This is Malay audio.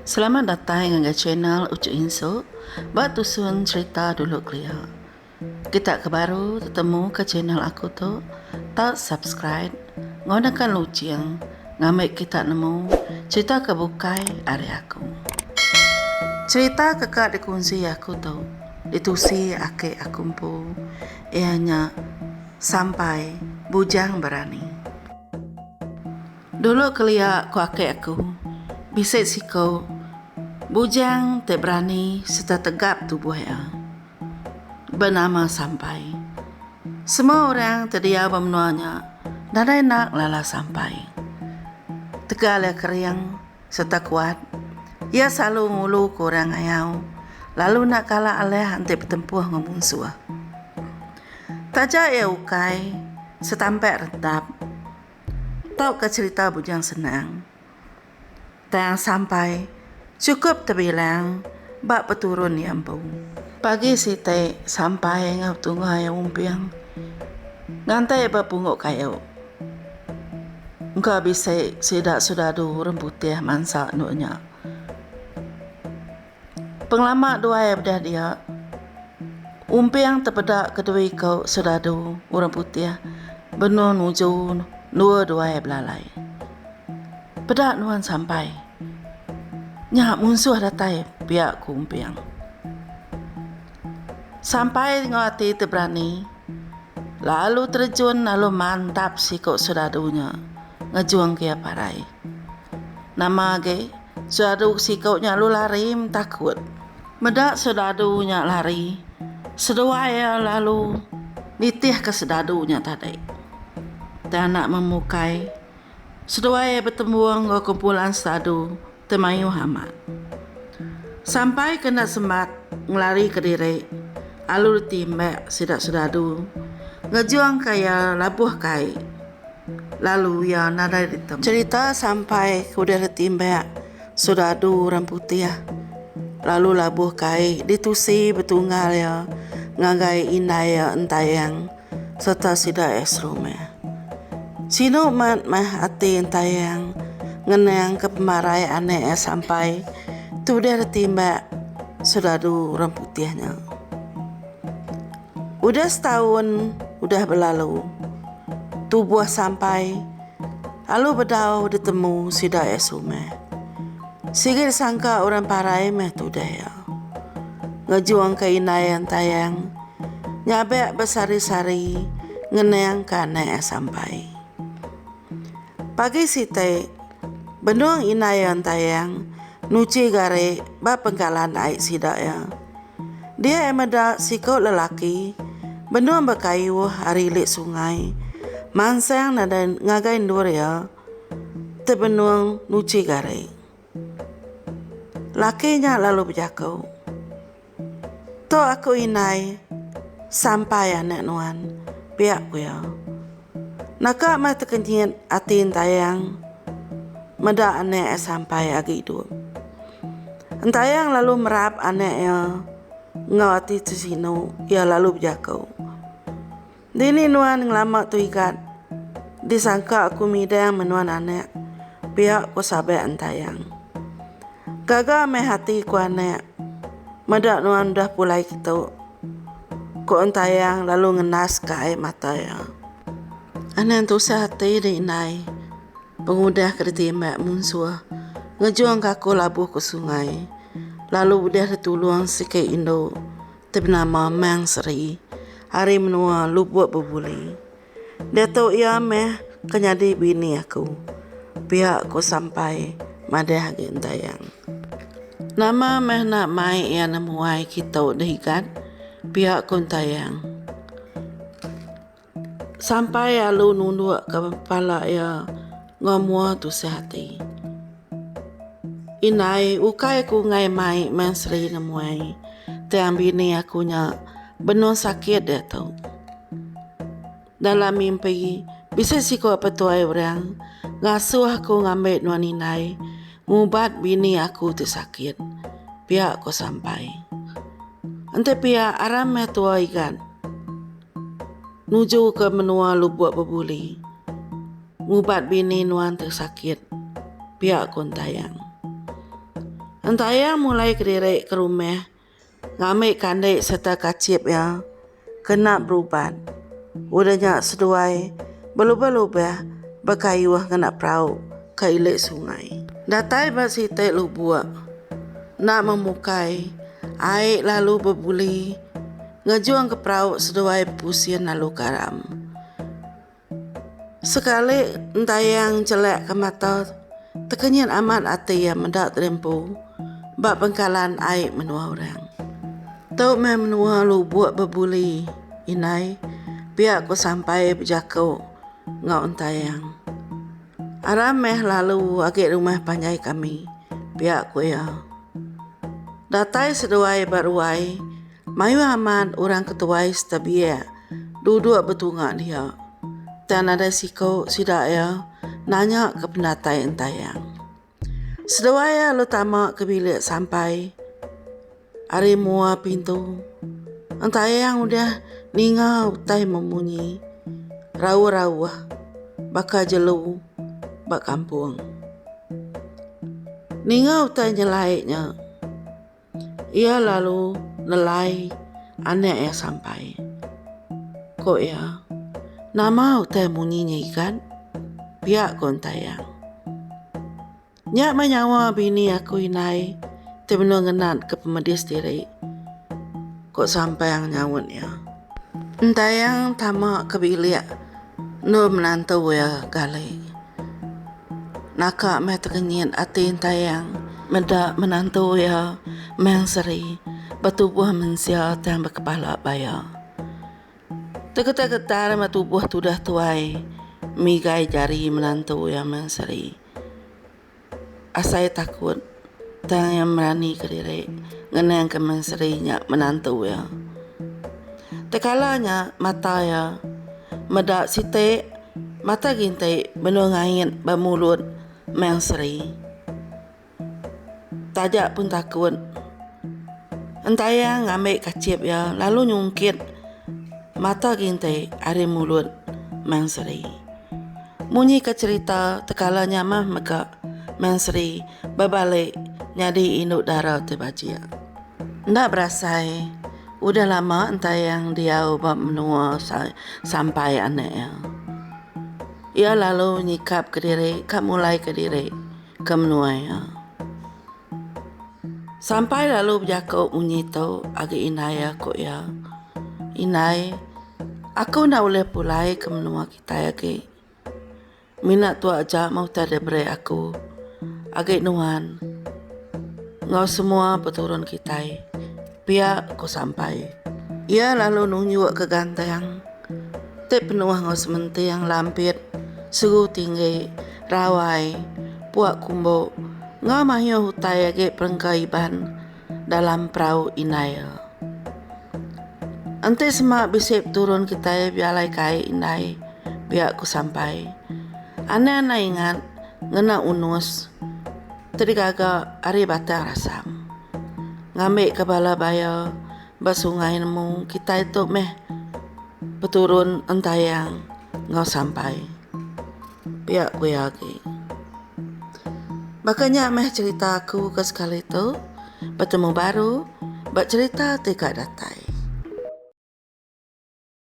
Selamat datang ke channel Ucu Inso. Buat tusun cerita dulu Clea. Kita kebaru ketemu ke channel aku tu. Tak subscribe, gunakan lonceng, ngambil kita nemu cerita kebukai dari aku. Cerita kakak dikunci aku tu, ditusi ake aku pun. Ianya sampai bujang berani. Dulu Clea ku ake aku. Bisik si kau bujang tak berani serta tegap tubuhnya. Bernama Sampai. Semua orang terdiam memenuhnya dan enak lala Sampai. Tegal keriang serta kuat. Ia selalu ngulu korang ayau. Lalu nak kalah alih hantik bertempuh dengan musuh. Tajak ia ukai setampek retap. Tahu ke cerita bujang senang. Tayang Sampai cukup terbilang bak peturun yang bau. Pagi site sampai ngau tunggu yang umpiang. Ngantai berpunguk kayu. Engkau bisa sidak sudah du rembutih mansak nuknya. Penglama dua yang berdah dia. Umpiang terpedak kedua kau sudah du rembutih. Benar nuju dua yang belalai. Pedak nuan Sampai. Nyak musuh datai pihak kumpiang. Sampai tengok hati terberani. Lalu terjun lalu mantap sikok sudadunya. Ngejuang ke parai. Nama ge sudadu sikoknya lu lari takut. Medak sudadunya lari. Seduaya lalu nitih ke sudadunya tadi. Dan nak memukai. Seduaya bertemu ke kumpulan sudadu. Temayu Hamad. Sampai kena sempat ngelari ke diri. Alur timbak sidak sudadu. Ngejuang kaya labuh kai. Lalu ya nada ditem. Cerita sampai kuda timbak sudadu rambutih. Lalu labuh kai ditusi betunggal ya. Ngagai indai ya entayang. Serta sidak esrume. Sino mat mah hati entayang. Ngenang ke pemarai aneh Sampai tu dia timbak sudadu rambutihnya. Udah setahun udah berlalu. Tubuh Sampai lalu berdau ditemu sida esume. Sigir sangka orang parai meh tu daya. Ngejuang ke inayan tayang. Nyabek besari-sari ngenang ke aneh Sampai. Pagi site benuang inayan tayang, nuci gare ba pengkalan aik sidak ya. Dia emada sikau lelaki, benuang berkayu hari lik sungai, mansang nada ngagain dur ya, terbenuang nuci gare. Lakinya lalu berjakau. To aku inai, sampai anak nuan, biak ku ya. Nakak mah terkenyit atin tayang, meda anek Sampai agi hidup. Entayang lalu merap aneknya ngawati tusino ia lalu berjakau. Dini nuan ngelama tu ikat. Disangka aku midang menuan anek. Pihak ku sabe entayang. Gagal meh hati ku anek. Meda nuan dah pulai gitu. Ku entayang lalu ngenas ke air mata ya. Anek tu sehati di inai. Pengudah keretimbak musuh. Ngejuang kaku labuh ke sungai. Lalu udah ditulung sikit Indo. Ternama Mang Seri. Hari menua lubuk berbuli. Dia tahu ia meh kenyadi bini aku. Pihak ku Sampai madah gentayang. Nama meh nak mai ia namuai kita dehikat. Pihak ku tayang. Sampai lalu nunduk ke kepala ia. Ngomong tu sehati. Inai ukai ku ngai mai mensri namuai. Tiang bini akunya benar sakit dia tahu. Dalam mimpi bisa siko petuai orang. Ngasuh aku ngambil nuan inai. Ngubat bini aku tu sakit. Pihak ku Sampai. Ante pihak aram tua ikan. Nuju ke menua lubuk berbuli. Ngubat bini nuan tersakit. Pihak ku tayang. Entaya mulai kedirik ke rumah, ngamik kandek serta kacip ya, kena berubat. Udahnya seduai, berubah-ubah, berkayuh kena perahu ke ilik sungai. Datai bersitek lubuk, nak memukai, air lalu berbuli, ngejuang ke perahu seduai pusian lalu karam. Sekali entayang celak ke mata, tekenyan amat hati yang mendak terempu, bak pengkalan air menua orang. Tau menua lubuk berbuli, inai, biar aku sampai berjakau ngau entayang. Arameh lalu agak rumah panjai kami, biar aku ya. Datai seduai baruai, mayu aman orang ketuai setabia, duduk bertungak dia. Dan ada siko sidak ya, nanya ke pendatai entayang. Seduai lu tamak ke bilik sampai, hari mua pintu, entayang udah ningau tai memunyi, rawa-rawa, baka jelu, bak kampung. Ningau tai nyelaiknya, ia lalu nelai anak yang sampai. Kok ya, nama tai munyinya ikan, biak kon tayang. Nyak menyawa bini aku inai, tebenung ngenat ke pemedis diri. Kok sampai yang nyawun ya. Entayang tamak ke bilik, nur menantu ya gali. Naka meh tekenyin ati entayang, medak menantu ya mengseri, bertubuh mensia yang berkepala bayar. Tegetar-getar tubuh tudah tuai, migai jari menantu yang mengseri. Asai takut, tang yang merani ke diri, ngenang ke mengserinya menantu ya. Tekalanya mata ya, medak sitek, mata gintai benungain bermulut mengseri. Tajak pun takut. Entayang ngambil kacip ya, lalu nyungkit mata gintai ari mulut mengseri. Munyi ke cerita tekalanya mah meka mengseri berbalik nyadi induk darah terbajia. Ndak berasai, udah lama entayang dia ubah menua sampai anaknya. Ia lalu nyikap ke diri, mulai ke diri, ke menua ya. Sampai lalu berjakau unyi tu agak inai aku ya. Inai, aku nak boleh pulai ke menua kita ya ke. Minat tu aja mau tak beri aku. Agak nuan. Ngau semua peturun kita. Biar aku sampai. Ia lalu nunjuk ke ganteng. Tep penuah ngau semente yang lampir. Suruh tinggi, rawai, puak kumbo. Ngau mahyo hutai agak perengkaiban dalam perahu inai. Ante semak bisip turun kita bialai kai inai. Biar aku sampai. Anak-anak ingat ngena unus. Tergaga ari batang rasam. Ngambil kepala bayar basungai nemu kita itu meh peturun entayang ngau sampai. Biar gue lagi. Makanya meh cerita aku ke sekali itu bertemu baru, buat cerita tidak datai.